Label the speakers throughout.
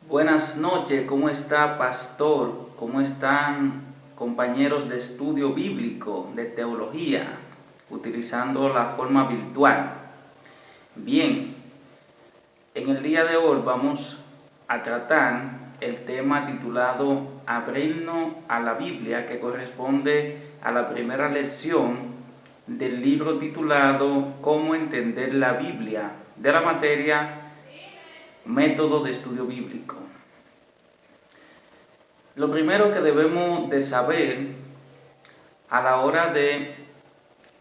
Speaker 1: Buenas noches, ¿cómo está, pastor? ¿Cómo están, compañeros de estudio bíblico, de teología, utilizando la forma virtual? Bien, en el día de hoy vamos a tratar el tema titulado Abrirnos a la Biblia, que corresponde a la primera lección del libro titulado Cómo entender la Biblia, de la materia Método de estudio bíblico. Lo primero que debemos de saber a la hora de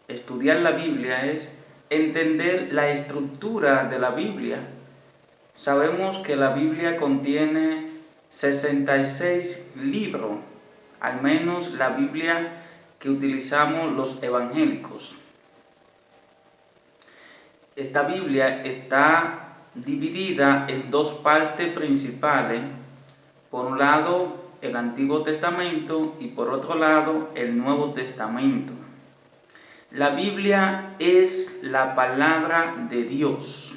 Speaker 1: estudiar la Biblia es entender la estructura de la Biblia. Sabemos que la Biblia contiene 66 libros, al menos la Biblia que utilizamos los evangélicos. Esta Biblia está dividida en dos partes principales. Por un lado, el Antiguo Testamento y por otro lado, el Nuevo Testamento. La Biblia es la palabra de Dios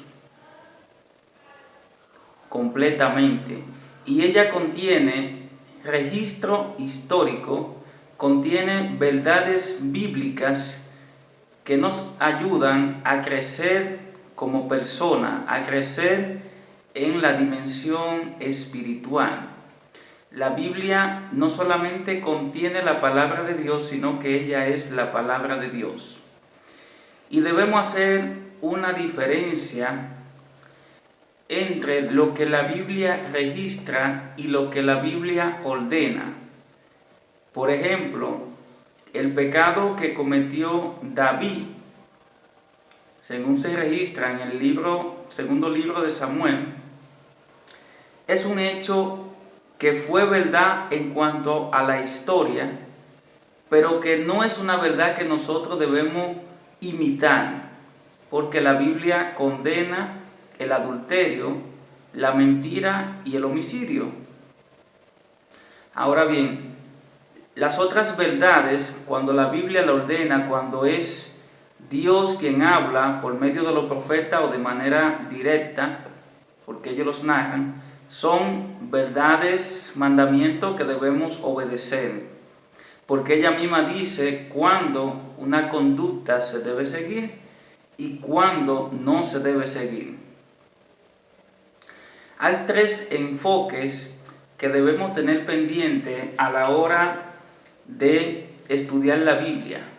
Speaker 1: completamente, y ella contiene registro histórico, contiene verdades bíblicas que nos ayudan a crecer como persona, a crecer en la dimensión espiritual. La Biblia no solamente contiene la palabra de Dios, sino que ella es la palabra de Dios. Y debemos hacer una diferencia entre lo que la Biblia registra y lo que la Biblia ordena. Por ejemplo, el pecado que cometió David, según se registra en el segundo libro de Samuel, es un hecho que fue verdad en cuanto a la historia, pero que no es una verdad que nosotros debemos imitar, porque la Biblia condena el adulterio, la mentira y el homicidio. Ahora bien, las otras verdades, cuando la Biblia la ordena, cuando es Dios quien habla por medio de los profetas o de manera directa, porque ellos los narran, son verdades, mandamientos que debemos obedecer, porque ella misma dice cuándo una conducta se debe seguir y cuándo no se debe seguir. Hay tres enfoques que debemos tener pendiente a la hora de estudiar la Biblia.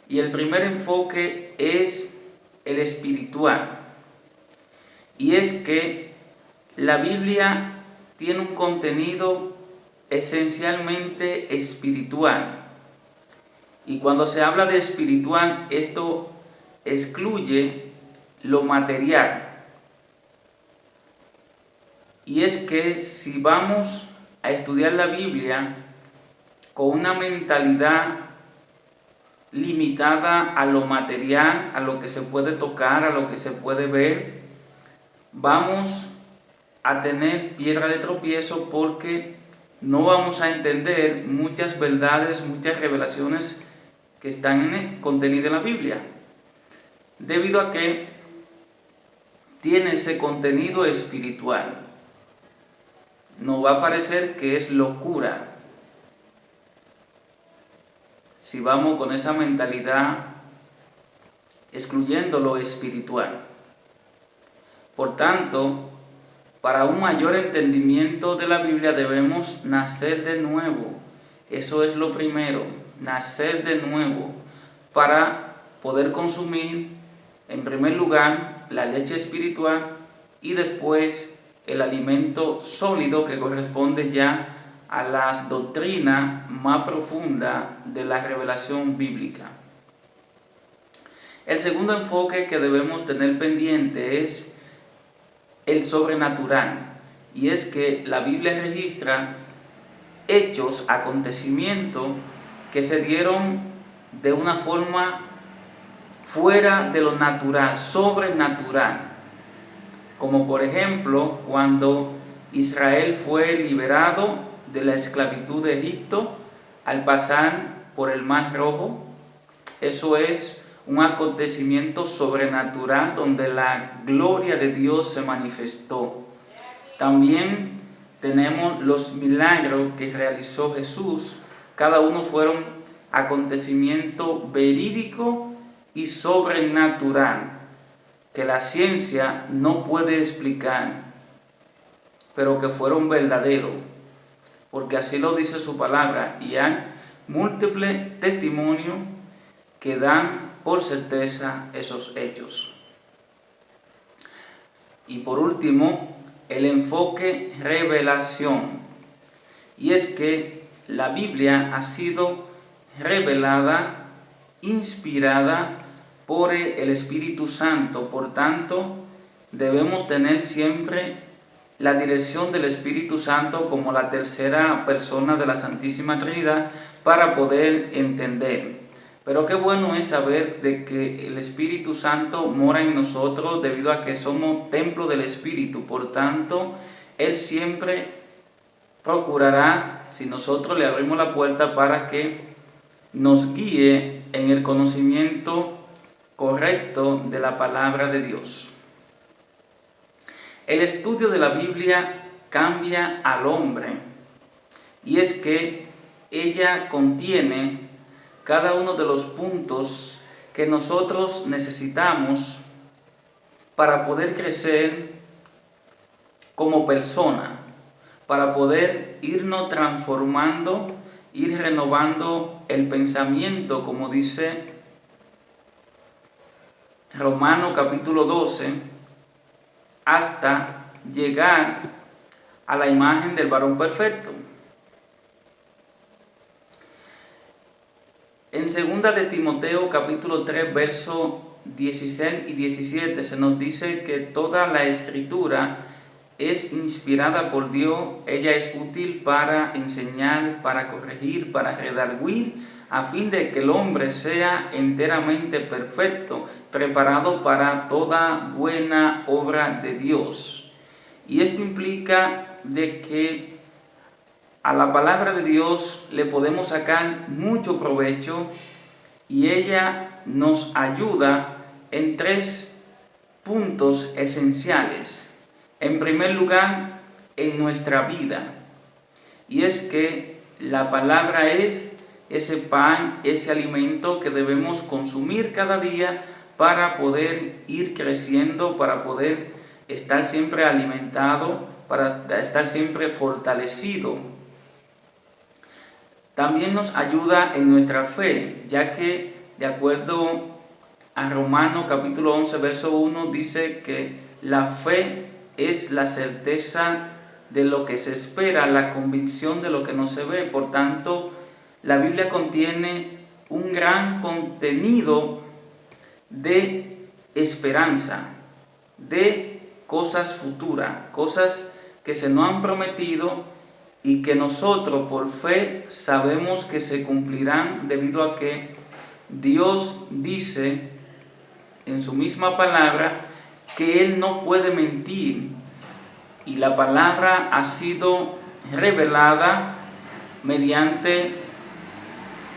Speaker 1: Y el primer enfoque es el espiritual. Y es que la Biblia tiene un contenido esencialmente espiritual. Y cuando se habla de espiritual, esto excluye lo material. Y es que si vamos a estudiar la Biblia con una mentalidad limitada a lo material, a lo que se puede tocar, a lo que se puede ver, vamos a tener piedra de tropiezo, porque no vamos a entender muchas verdades, muchas revelaciones que están contenidas en la Biblia, debido a que tiene ese contenido espiritual. Nos va a parecer que es locura si vamos con esa mentalidad excluyendo lo espiritual. Por tanto, para un mayor entendimiento de la Biblia debemos nacer de nuevo. Eso es lo primero, nacer de nuevo, para poder consumir en primer lugar la leche espiritual y después el alimento sólido que corresponde ya a las doctrinas más profundas de la revelación bíblica. El segundo enfoque que debemos tener pendiente es el sobrenatural, y es que la Biblia registra hechos, acontecimientos que se dieron de una forma fuera de lo natural, sobrenatural, como por ejemplo cuando Israel fue liberado de la esclavitud de Egipto al pasar por el Mar Rojo. Eso es un acontecimiento sobrenatural donde la gloria de Dios se manifestó. También tenemos los milagros que realizó Jesús. Cada uno fueron acontecimiento verídico y sobrenatural que la ciencia no puede explicar, pero que fueron verdaderos, porque así lo dice su palabra, y hay múltiples testimonios que dan por certeza esos hechos. Y por último, el enfoque revelación. Y es que la Biblia ha sido revelada, inspirada por el Espíritu Santo. Por tanto, debemos tener siempre la dirección del Espíritu Santo como la tercera persona de la Santísima Trinidad para poder entender. Pero qué bueno es saber de que el Espíritu Santo mora en nosotros debido a que somos templo del Espíritu. Por tanto, Él siempre procurará, si nosotros le abrimos la puerta, para que nos guíe en el conocimiento correcto de la palabra de Dios. El estudio de la Biblia cambia al hombre, y es que ella contiene cada uno de los puntos que nosotros necesitamos para poder crecer como persona, para poder irnos transformando, ir renovando el pensamiento, como dice Romanos capítulo 12, hasta llegar a la imagen del varón perfecto. En 2 de Timoteo capítulo 3, versos 16 y 17 se nos dice que toda la escritura es inspirada por Dios, ella es útil para enseñar, para corregir, para redarguir, a fin de que el hombre sea enteramente perfecto, preparado para toda buena obra de Dios. Y esto implica de que a la palabra de Dios le podemos sacar mucho provecho, y ella nos ayuda en 3 puntos esenciales. En primer lugar, en nuestra vida, y es que la palabra es ese pan, ese alimento que debemos consumir cada día para poder ir creciendo, para poder estar siempre alimentado, para estar siempre fortalecido. También nos ayuda en nuestra fe, ya que de acuerdo a Romanos capítulo 11, verso 1, dice que la fe es la certeza de lo que se espera, la convicción de lo que no se ve. Por tanto, la Biblia contiene un gran contenido de esperanza, de cosas futuras, cosas que se nos han prometido y que nosotros por fe sabemos que se cumplirán, debido a que Dios dice en su misma palabra que Él no puede mentir, y la palabra ha sido revelada mediante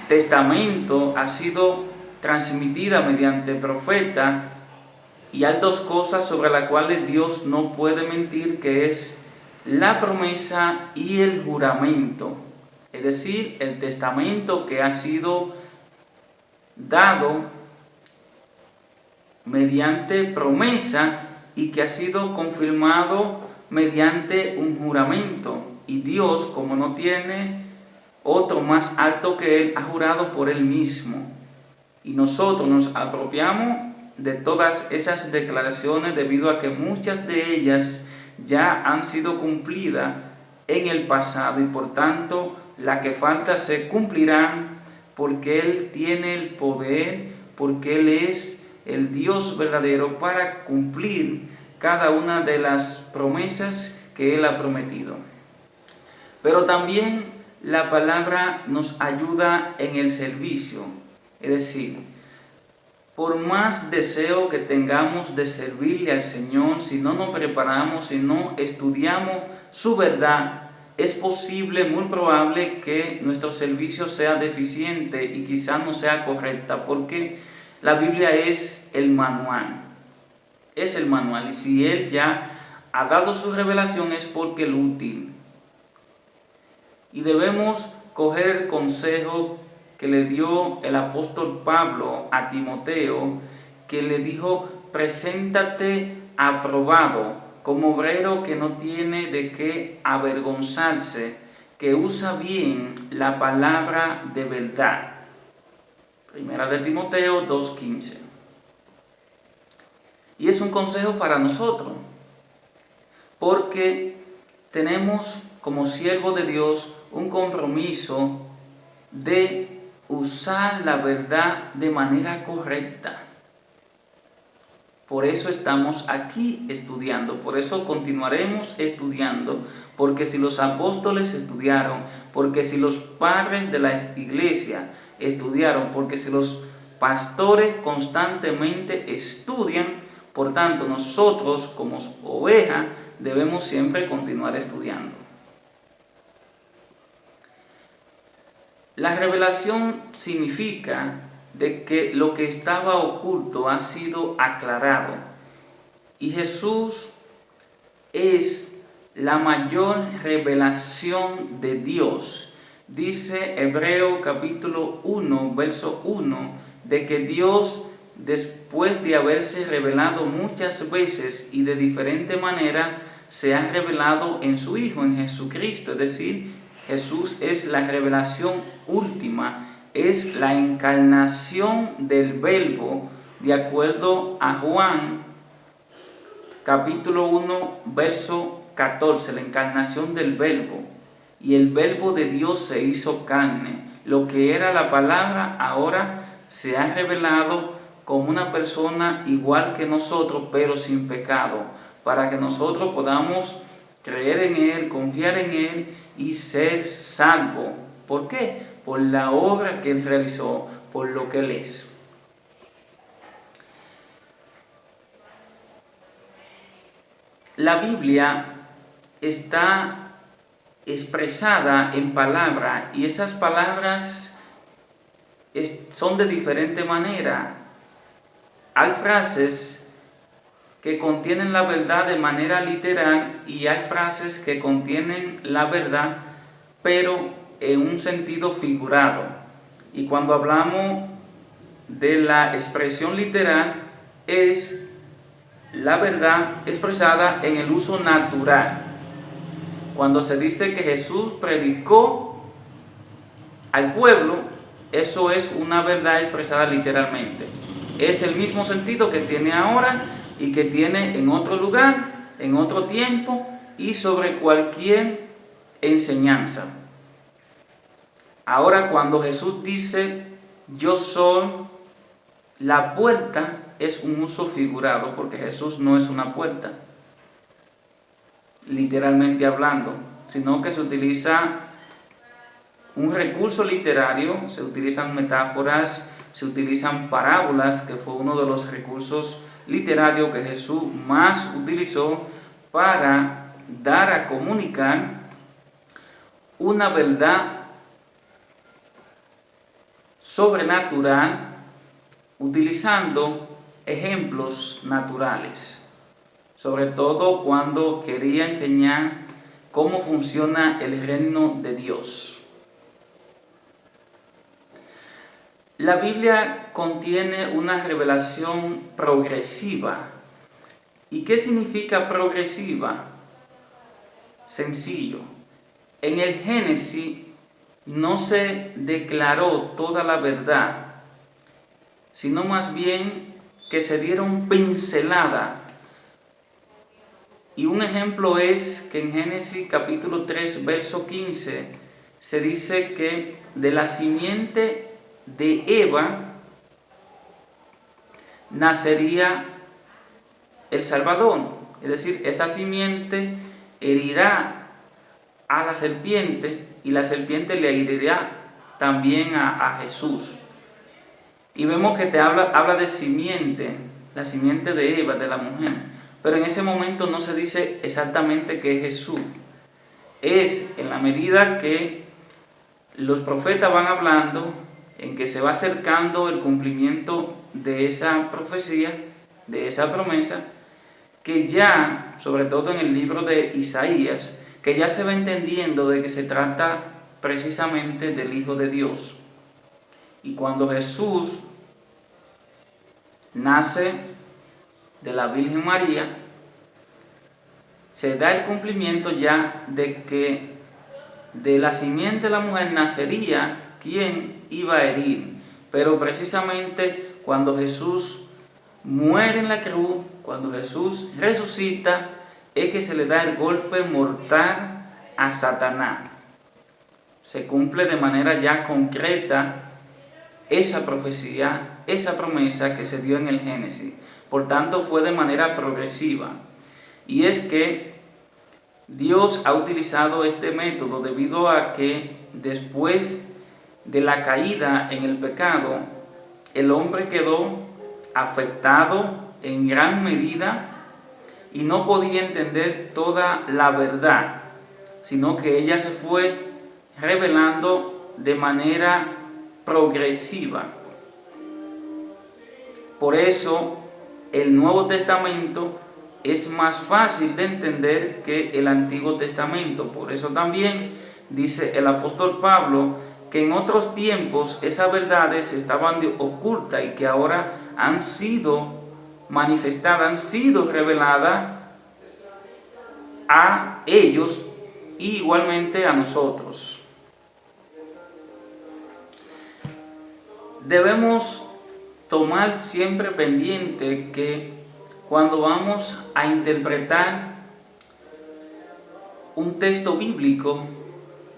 Speaker 1: testamento, ha sido transmitida mediante profeta, y hay 2 cosas sobre las cuales Dios no puede mentir, que es la promesa y el juramento, es decir, el testamento que ha sido dado mediante promesa y que ha sido confirmado mediante un juramento. Y Dios, como no tiene otro más alto que Él, ha jurado por Él mismo. Y nosotros nos apropiamos de todas esas declaraciones debido a que muchas de ellas ya han sido cumplidas en el pasado, y por tanto las que faltan se cumplirán, porque Él tiene el poder, porque Él es el Dios verdadero para cumplir cada una de las promesas que Él ha prometido. Pero también la palabra nos ayuda en el servicio, es decir, por más deseo que tengamos de servirle al Señor, si no nos preparamos, si no estudiamos su verdad, es posible, muy probable, que nuestro servicio sea deficiente y quizás no sea correcta, porque la Biblia es el manual, y si Él ya ha dado su revelación es porque es útil. Y debemos coger el consejo que le dio el apóstol Pablo a Timoteo, que le dijo: preséntate aprobado como obrero que no tiene de qué avergonzarse, que usa bien la palabra de verdad. Primera de Timoteo 2:15. Y es un consejo para nosotros, porque tenemos como siervos de Dios un compromiso de usar la verdad de manera correcta. Por eso estamos aquí estudiando, por eso continuaremos estudiando, porque si los apóstoles estudiaron, porque si los padres de la iglesia estudiaron, porque si los pastores constantemente estudian, por tanto nosotros como ovejas debemos siempre continuar estudiando. La revelación significa de que lo que estaba oculto ha sido aclarado, y Jesús es la mayor revelación de Dios. Dice Hebreo capítulo 1, verso 1, de que Dios, después de haberse revelado muchas veces y de diferente manera, se ha revelado en su Hijo, en Jesucristo. Es decir, Jesús es la revelación última, es la encarnación del Verbo, de acuerdo a Juan capítulo 1, verso 14, la encarnación del Verbo. Y el Verbo de Dios se hizo carne. Lo que era la palabra ahora se ha revelado como una persona igual que nosotros, pero sin pecado, para que nosotros podamos creer en Él, confiar en Él y ser salvos. ¿Por qué? Por la obra que Él realizó, por lo que Él es. La Biblia está expresada en palabras, y esas palabras son de diferente manera. Hay frases que contienen la verdad de manera literal y hay frases que contienen la verdad pero en un sentido figurado. Y cuando hablamos de la expresión literal, es la verdad expresada en el uso natural. Cuando se dice que Jesús predicó al pueblo, eso es una verdad expresada literalmente. Es el mismo sentido que tiene ahora y que tiene en otro lugar, en otro tiempo y sobre cualquier enseñanza. Ahora, cuando Jesús dice yo soy la puerta, es un uso figurado, porque Jesús no es una puerta, literalmente hablando, sino que se utiliza un recurso literario, se utilizan metáforas, se utilizan parábolas, que fue uno de los recursos literarios que Jesús más utilizó para dar a comunicar una verdad sobrenatural, utilizando ejemplos naturales, sobre todo cuando quería enseñar cómo funciona el reino de Dios. La Biblia contiene una revelación progresiva. ¿Y qué significa progresiva? Sencillo. En el Génesis no se declaró toda la verdad, sino más bien que se dieron pinceladas. Y un ejemplo es que en Génesis capítulo 3, verso 15, se dice que de la simiente de Eva nacería el Salvador. Es decir, esa simiente herirá a la serpiente y la serpiente le herirá también a Jesús. Y vemos que habla de simiente, la simiente de Eva, de la mujer. Pero en ese momento no se dice exactamente que es Jesús. Es en la medida que los profetas van hablando, en que se va acercando el cumplimiento de esa profecía, de esa promesa, que ya, sobre todo en el libro de Isaías, que ya se va entendiendo de que se trata precisamente del Hijo de Dios. Y cuando Jesús nace de la Virgen María, se da el cumplimiento ya de que de la simiente de la mujer nacería quien iba a herir. Pero precisamente cuando Jesús muere en la cruz, cuando Jesús resucita, es que se le da el golpe mortal a Satanás. Se cumple de manera ya concreta esa profecía, esa promesa que se dio en el Génesis. Por tanto, fue de manera progresiva. Y es que Dios ha utilizado este método debido a que después de la caída en el pecado, el hombre quedó afectado en gran medida y no podía entender toda la verdad, sino que ella se fue revelando de manera progresiva. Por eso el Nuevo Testamento es más fácil de entender que el Antiguo Testamento. Por eso también dice el apóstol Pablo que en otros tiempos esas verdades estaban ocultas y que ahora han sido manifestadas, han sido reveladas a ellos y igualmente a nosotros. Debemos tomar siempre pendiente que cuando vamos a interpretar un texto bíblico,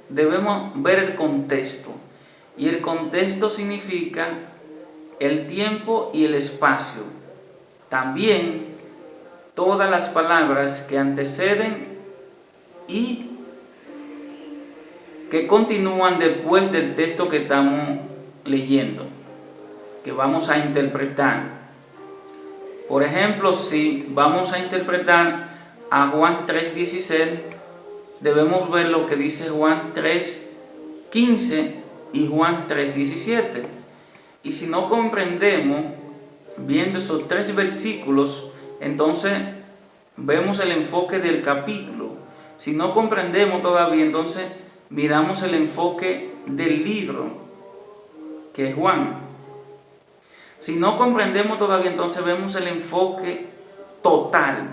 Speaker 1: debemos ver el contexto. Y el contexto significa el tiempo y el espacio. También todas las palabras que anteceden y que continúan después del texto que estamos leyendo, que vamos a interpretar. Por ejemplo, si vamos a interpretar a Juan 3:16, debemos ver lo que dice Juan 3:15 y Juan 3:17. Y si no comprendemos, viendo esos tres versículos, entonces vemos el enfoque del capítulo. Si no comprendemos todavía, entonces miramos el enfoque del libro, que es Juan. Si no comprendemos todavía, entonces vemos el enfoque total,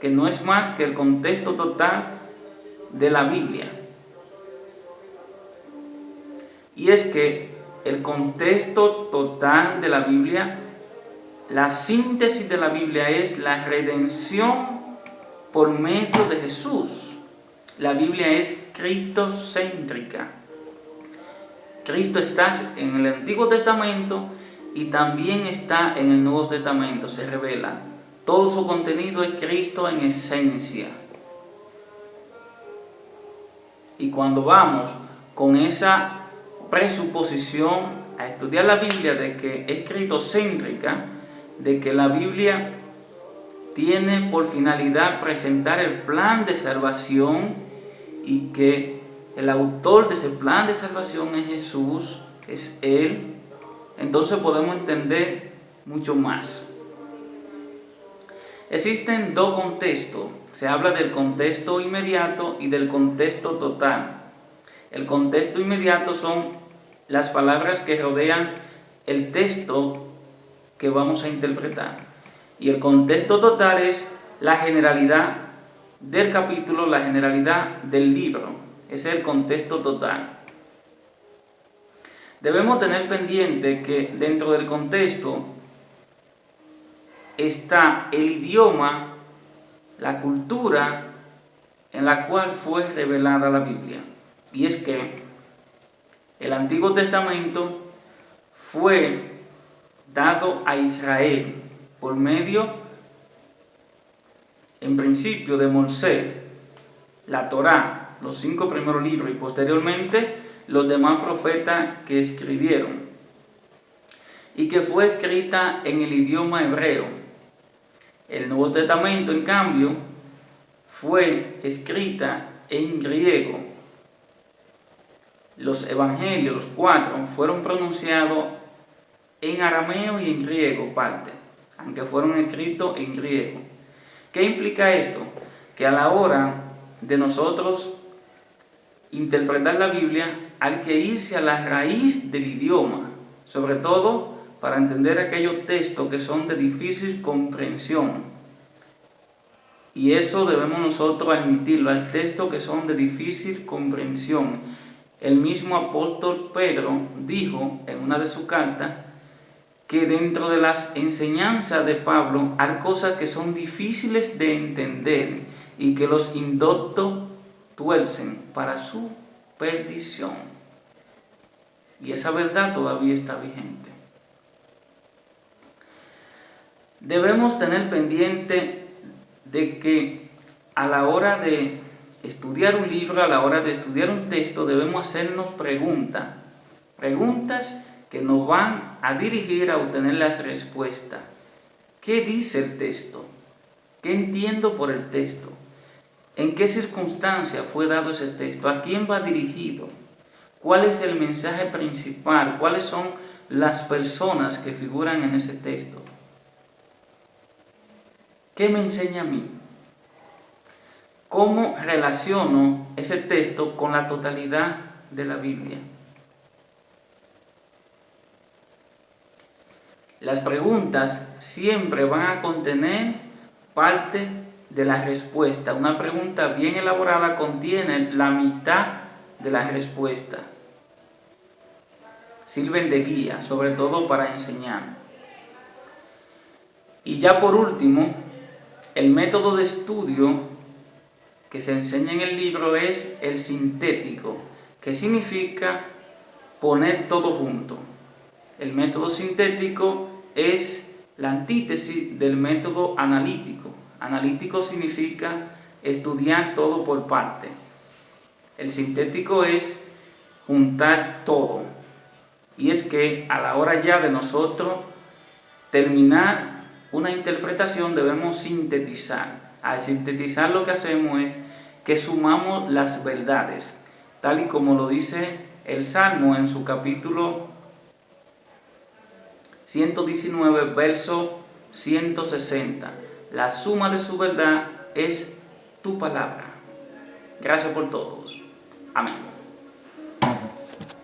Speaker 1: que no es más que el contexto total de la Biblia. Y es que el contexto total de la Biblia, la síntesis de la Biblia es la redención por medio de Jesús. La Biblia es cristocéntrica. Cristo está en el Antiguo Testamento y también está en el Nuevo Testamento, se revela. Todo su contenido es Cristo en esencia. Y cuando vamos con esa presuposición a estudiar la Biblia de que es cristocéntrica, de que la Biblia tiene por finalidad presentar el plan de salvación y que el autor de ese plan de salvación es Jesús, es Él, entonces podemos entender mucho más. Existen dos contextos. Se habla del contexto inmediato y del contexto total. El contexto inmediato son las palabras que rodean el texto que vamos a interpretar. Y el contexto total es la generalidad del capítulo, la generalidad del libro. Ese es el contexto total. Debemos tener pendiente que dentro del contexto está el idioma, la cultura en la cual fue revelada la Biblia. Y es que el Antiguo Testamento fue dado a Israel por medio, en principio, de Moisés, la Torá, los 5 primeros libros y posteriormente los demás profetas que escribieron, y que fue escrita en el idioma hebreo. El Nuevo Testamento, en cambio, fue escrita en griego. Los evangelios, los 4, fueron pronunciados en arameo y en griego parte, aunque fueron escritos en griego. ¿Qué implica esto? Que a la hora de nosotros interpretar la Biblia, hay que irse a la raíz del idioma, sobre todo para entender aquellos textos que son de difícil comprensión. Y eso debemos nosotros admitirlo, al texto que son de difícil comprensión. El mismo apóstol Pedro dijo en una de sus cartas que dentro de las enseñanzas de Pablo hay cosas que son difíciles de entender y que los indoctos tuercen para su perdición. Y esa verdad todavía está vigente. Debemos tener pendiente de que a la hora de estudiar un libro, a la hora de estudiar un texto, debemos hacernos preguntas que nos van a dirigir a obtener las respuestas. ¿Qué dice el texto? ¿Qué entiendo por el texto? ¿En qué circunstancia fue dado ese texto? ¿A quién va dirigido? ¿Cuál es el mensaje principal? ¿Cuáles son las personas que figuran en ese texto? ¿Qué me enseña a mí? ¿Cómo relaciono ese texto con la totalidad de la Biblia? Las preguntas siempre van a contener parte de la respuesta. Una pregunta bien elaborada contiene la mitad de la respuesta. Sirven de guía, sobre todo para enseñar. Y ya por último, el método de estudio que se enseña en el libro es el sintético, que significa poner todo junto. El método sintético es la antítesis del método analítico. Analítico significa estudiar todo por parte. El sintético es juntar todo. Y es que a la hora ya de nosotros terminar una interpretación debemos sintetizar. Al sintetizar lo que hacemos es que sumamos las verdades, tal y como lo dice el Salmo en su capítulo 119, verso 160. La suma de su verdad es tu palabra. Gracias por todos. Amén.